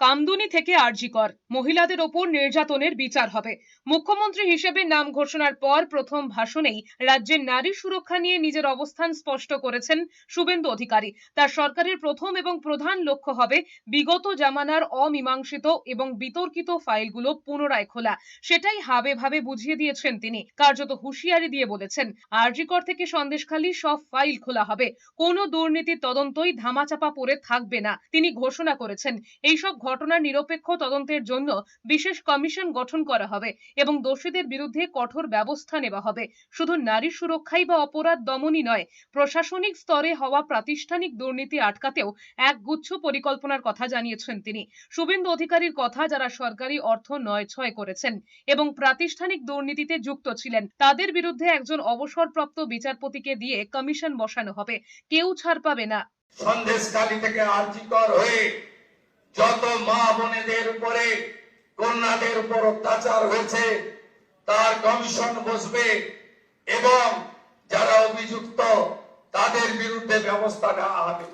কামদুনি থেকে আরজি কর, মহিলাদের ওপর নির্যাতনের বিচার হবে। মুখ্যমন্ত্রী হিসেবে নাম ঘোষণার পর প্রথম ভাষণেই রাজ্যের নারী সুরক্ষা নিয়ে নিজের অবস্থান স্পষ্ট করেছেন শুভেন্দু অধিকারী। তার সরকারের প্রথম এবং প্রধান লক্ষ্য হবে বিগত জামানার অমীমাংসিত এবং বিতর্কিত ফাইলগুলো পুনরায় খোলা। সেটাই হাবে ভাবে বুঝিয়ে দিয়েছেন তিনি। কার্যত হুঁশিয়ারি দিয়ে বলেছেন, আরজি কর থেকে সন্দেশখালী সব ফাইল খোলা হবে, কোনো দুর্নীতির তদন্তই ধামাচাপা পড়ে থাকবে না। তিনি ঘোষণা করেছেন, এইসব ঘটনার নিরপেক্ষ তদন্তের জন্য বিশেষ কমিশন গঠন করা হবে এবং দোষীদের বিরুদ্ধে কঠোর ব্যবস্থা নেওয়া হবে। শুধু নারী সুরক্ষাই বা অপরাধ দমনই নয়, প্রশাসনিক স্তরে হওয়া প্রাতিষ্ঠানিক দুর্নীতি আটকাতেও একগুচ্ছ পরিকল্পনার কথা জানিয়েছেন তিনি। শুভেন্দু অধিকারীর কথা, যারা সরকারি অর্থ নয়ছয় করেছেন এবং প্রাতিষ্ঠানিক দুর্নীতিতে যুক্ত ছিলেন, তাদের বিরুদ্ধে একজন অবসরপ্রাপ্ত বিচারপতিকে দিয়ে কমিশন বসানো হবে। কেউ ছাড় পাবে না। সন্দেশখালী থেকে আরজি কর হয়ে যত মা বোনেদের উপরে, কন্যাদের উপর অত্যাচার হয়েছে তার কমিশন বসবে এবং যারা অভিযুক্ত তাদের বিরুদ্ধে ব্যবস্থা নেওয়া হবে।